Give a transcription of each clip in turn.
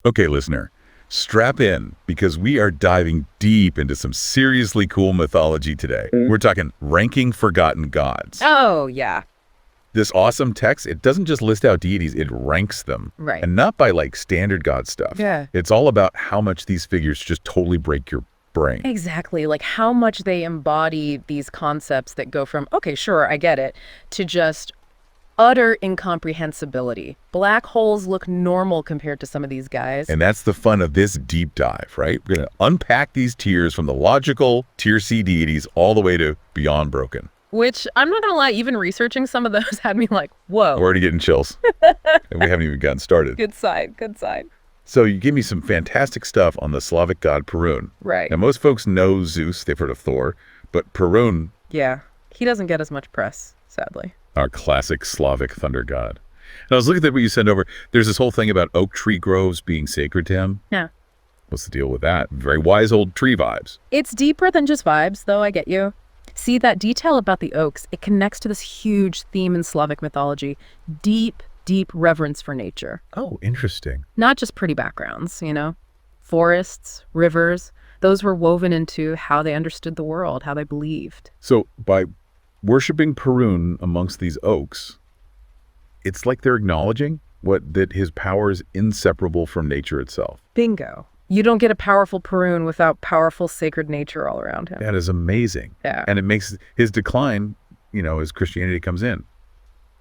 Okay, listener, strap in because we are diving deep into some seriously cool mythology today. We're talking ranking forgotten gods. Oh, yeah. This awesome text, it doesn't just list out deities, it ranks them. Right. And not by like standard god stuff. Yeah. It's all about how much these figures just totally break your brain. Exactly. Like how much they embody these concepts that go from, okay, sure, I get it, to just utter incomprehensibility. Black holes look normal compared to some of these guys. And that's the fun of this deep dive, right? We're going to unpack these tiers from the logical tier C deities all the way to beyond broken. Which, I'm not going to lie, even researching some of those had me like, whoa. We're already getting chills. And we haven't even gotten started. Good side, good side. So you give me some fantastic stuff on the Slavic god Perun. Right. Now, most folks know Zeus. They've heard of Thor. But Perun... Yeah, he doesn't get as much press, sadly. Our classic Slavic thunder god. And I was looking at what you sent over. There's this whole thing about oak tree groves being sacred to him. Yeah. What's the deal with that? Very wise old tree vibes. It's deeper than just vibes, though, I get you. See, that detail about the oaks, it connects to this huge theme in Slavic mythology. Deep, deep reverence for nature. Oh, interesting. Not just pretty backgrounds, you know? Forests, rivers, those were woven into how they understood the world, how they believed. So by worshipping Perun amongst these oaks, it's like they're acknowledging that his power is inseparable from nature itself. Bingo. You don't get a powerful Perun without powerful sacred nature all around him. That is amazing. Yeah. And it makes his decline, as Christianity comes in,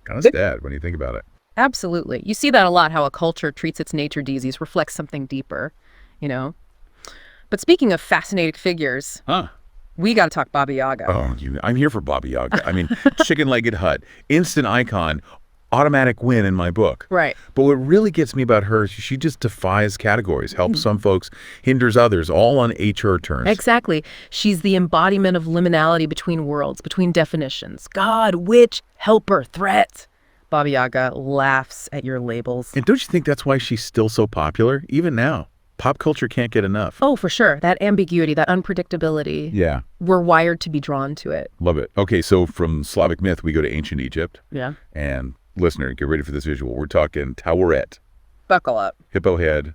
kind of sad when you think about it. Absolutely. You see that a lot, how a culture treats its nature deities reflects something deeper, But speaking of fascinating figures, we got to talk Baba Yaga. Oh, I'm here for Baba Yaga. I mean, chicken-legged hut, instant icon, automatic win in my book. Right. But what really gets me about her, she just defies categories, helps some folks, hinders others, all on HR terms. Exactly. She's the embodiment of liminality between worlds, between definitions. God, witch, helper, threat. Baba Yaga laughs at your labels. And don't you think that's why she's still so popular, even now? Pop culture can't get enough. Oh, for sure. That ambiguity, that unpredictability. Yeah. We're wired to be drawn to it. Love it. Okay, so from Slavic myth, we go to ancient Egypt. Yeah. And listener, get ready for this visual. We're talking Taweret. Buckle up. Hippo head,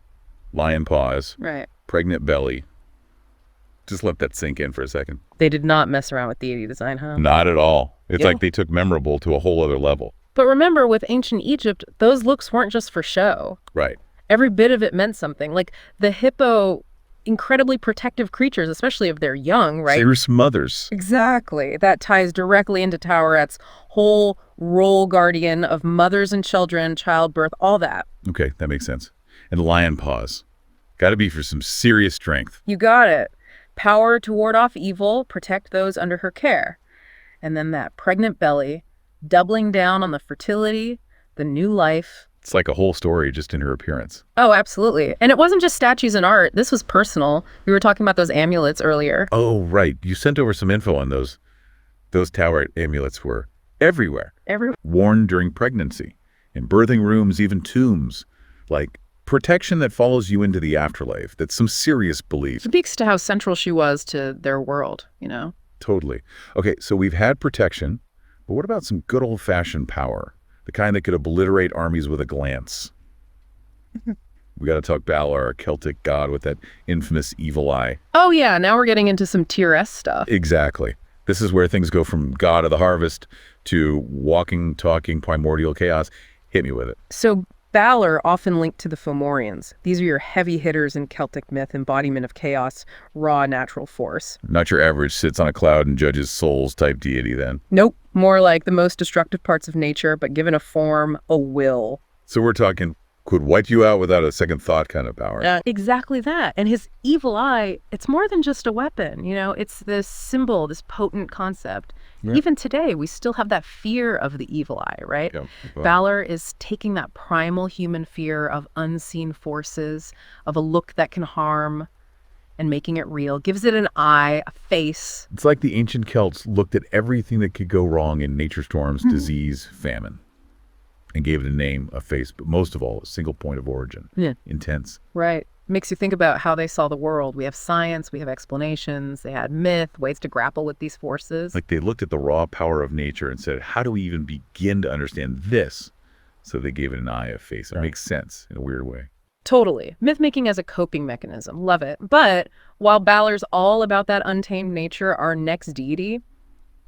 lion paws, Right. pregnant belly. Just let that sink in for a second. They did not mess around with deity design, huh? Not at all. It's Yeah. like they took memorable to a whole other level. But remember, with ancient Egypt, those looks weren't just for show. Right. Every bit of it meant something. Like the hippo, incredibly protective creatures, especially if they're young, right? Fierce mothers. Exactly. That ties directly into Taweret's whole role guardian of mothers and children, childbirth, all that. Okay, that makes sense. And lion paws. Got to be for some serious strength. You got it. Power to ward off evil, protect those under her care. And then that pregnant belly, doubling down on the fertility, the new life. It's like a whole story just in her appearance. Oh, absolutely. And it wasn't just statues and art. This was personal. We were talking about those amulets earlier. Oh, right. You sent over some info on those. Those Taweret amulets were everywhere. Everywhere. Worn during pregnancy, in birthing rooms, even tombs. Like protection that follows you into the afterlife. That's some serious belief. Speaks to how central she was to their world, Totally. Okay, so we've had protection, but what about some good old-fashioned power? The kind that could obliterate armies with a glance. We got to talk Balor, our Celtic god with that infamous evil eye. Oh, yeah. Now we're getting into some tier S stuff. Exactly. This is where things go from god of the harvest to walking, talking, primordial chaos. Hit me with it. So Balor, often linked to the Fomorians. These are your heavy hitters in Celtic myth, embodiment of chaos, raw natural force. Not your average sits on a cloud and judges souls type deity then. Nope. More like the most destructive parts of nature, but given a form, a will. So we're talking could wipe you out without a second thought kind of power. Exactly that. And his evil eye, it's more than just a weapon. It's this symbol, this potent concept. Yeah. Even today, we still have that fear of the evil eye, right? Yeah. Balor is taking that primal human fear of unseen forces, of a look that can harm, and making it real. Gives it an eye, a face. It's like the ancient Celts looked at everything that could go wrong in nature storms, disease, famine, and gave it a name, a face, but most of all, a single point of origin. Yeah. Intense. Right. Makes you think about how they saw the world. We have science, we have explanations, they had myth, ways to grapple with these forces. Like they looked at the raw power of nature and said, how do we even begin to understand this? So they gave it an eye, a face. It makes sense in a weird way. Totally. Myth-making as a coping mechanism. Love it. But while Balor's all about that untamed nature, our next deity,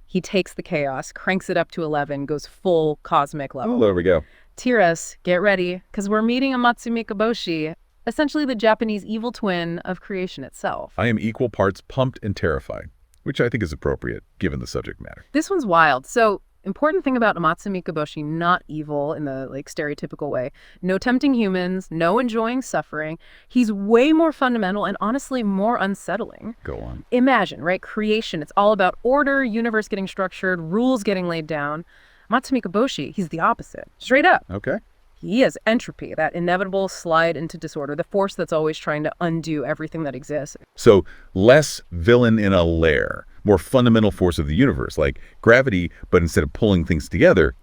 he takes the chaos, cranks it up to 11, goes full cosmic level. Oh, there we go. Tiras, get ready, because we're meeting Amatsu-Mikaboshi, essentially the Japanese evil twin of creation itself. I am equal parts pumped and terrified, which I think is appropriate given the subject matter. This one's wild. So, important thing about Amatsu-Mikaboshi, not evil in the stereotypical way. No tempting humans, no enjoying suffering. He's way more fundamental and honestly more unsettling. Go on. Imagine, right? Creation. It's all about order, universe getting structured, rules getting laid down. Amatsu-Mikaboshi, he's the opposite. Straight up. Okay. He is entropy, that inevitable slide into disorder, the force that's always trying to undo everything that exists. So less villain in a lair, more fundamental force of the universe, like gravity, but instead of pulling things together,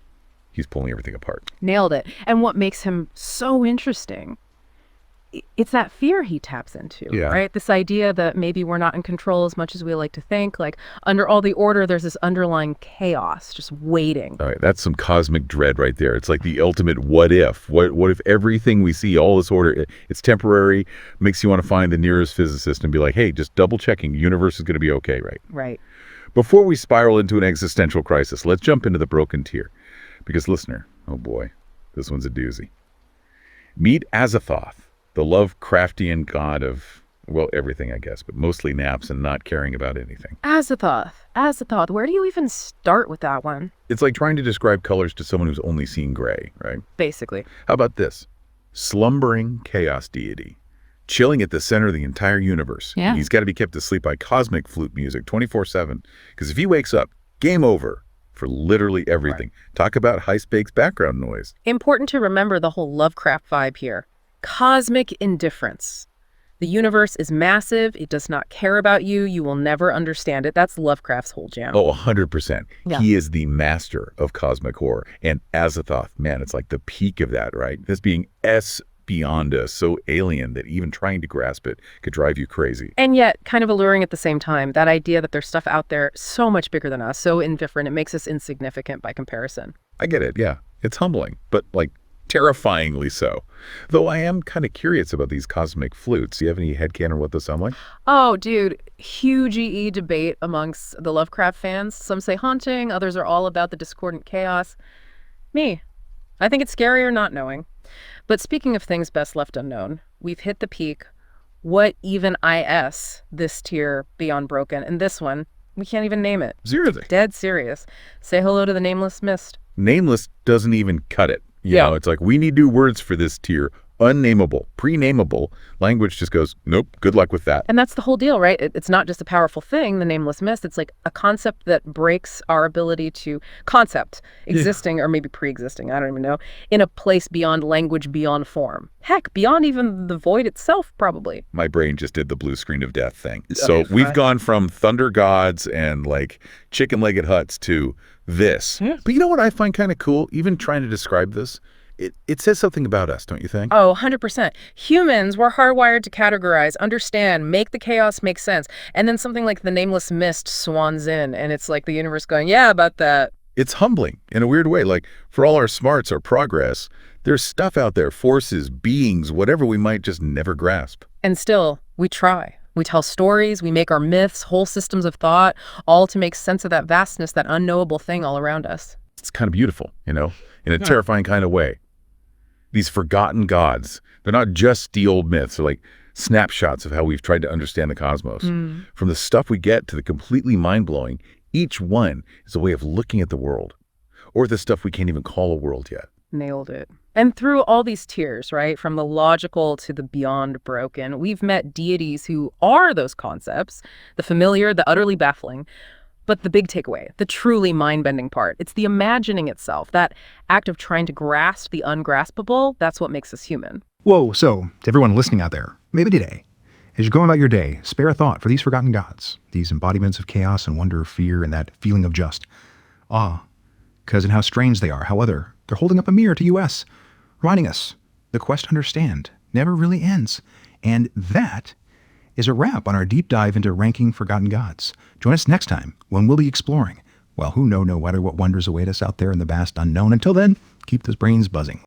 he's pulling everything apart. Nailed it. And what makes him so interesting, it's that fear he taps into, right? This idea that maybe we're not in control as much as we like to think. Like, under all the order, there's this underlying chaos just waiting. All right, that's some cosmic dread right there. It's like the ultimate what if. What if everything we see, all this order, it's temporary, makes you want to find the nearest physicist and be like, hey, just double checking, universe is going to be okay, right? Right. Before we spiral into an existential crisis, let's jump into the broken tier. Because listener, oh boy, this one's a doozy. Meet Azathoth, the Lovecraftian god of, well, everything, I guess, but mostly naps and not caring about anything. Azathoth, where do you even start with that one? It's like trying to describe colors to someone who's only seen gray, right? Basically. How about this? Slumbering chaos deity, chilling at the center of the entire universe. Yeah. He's got to be kept asleep by cosmic flute music 24/7, because if he wakes up, game over for literally everything. Right. Talk about high-stakes background noise. Important to remember the whole Lovecraft vibe here. Cosmic indifference. The universe is massive. It does not care about you. You will never understand it. That's Lovecraft's whole jam. Oh, 100%. Yeah. He is the master of cosmic horror. And Azathoth, man, it's like the peak of that, right? This being beyond us, so alien that even trying to grasp it could drive you crazy. And yet kind of alluring at the same time. That idea that there's stuff out there so much bigger than us, so indifferent, it makes us insignificant by comparison. I get it, yeah. It's humbling, but terrifyingly so. Though I am kind of curious about these cosmic flutes. Do you have any headcanon what those sound like? Oh, dude, huge EE debate amongst the Lovecraft fans. Some say haunting, others are all about the discordant chaos. Me, I think it's scarier not knowing. But speaking of things best left unknown, we've hit the peak. What even is this tier beyond broken? And this one, we can't even name it. Seriously. Dead serious. Say hello to the nameless mist. Nameless doesn't even cut it. You know, it's like, we need new words for this tier. Unnameable, pre-nameable. Language just goes, nope, good luck with that. And that's the whole deal, right? It's not just a powerful thing, the nameless mist. It's like a concept that breaks our ability to existing or maybe pre-existing, I don't even know, in a place beyond language, beyond form. Heck, beyond even the void itself, probably. My brain just did the blue screen of death thing. So we've gone from thunder gods and chicken-legged huts to this. Yeah. But you know what I find kind of cool? Even trying to describe this, it says something about us, don't you think? Oh, 100%. Humans were hardwired to categorize, understand, make the chaos make sense. And then something like the nameless mist swans in, and it's like the universe going, yeah, about that. It's humbling in a weird way. Like, for all our smarts, our progress, there's stuff out there, forces, beings, whatever we might just never grasp. And still, we try. We tell stories, we make our myths, whole systems of thought, all to make sense of that vastness, that unknowable thing all around us. It's kind of beautiful, in a terrifying kind of way. These forgotten gods, they're not just the old myths. They're like snapshots of how we've tried to understand the cosmos. From the stuff we get to the completely mind-blowing, each one is a way of looking at the world, or the stuff we can't even call a world yet. Nailed it. And through all these tiers, right, from the logical to the beyond broken, we've met deities who are those concepts, the familiar, the utterly baffling. But the big takeaway, the truly mind-bending part, it's the imagining itself, that act of trying to grasp the ungraspable. That's what makes us human. Whoa, so to everyone listening out there, maybe today, as you're going about your day, spare a thought for these forgotten gods, these embodiments of chaos and wonder, fear, and that feeling of just awe. Because in how strange they are, how other, they're holding up a mirror to us, reminding us the quest to understand never really ends. And that is a wrap on our deep dive into ranking forgotten gods. Join us next time when we'll be exploring, well, who know no matter what wonders await us out there in the vast unknown. Until then, keep those brains buzzing.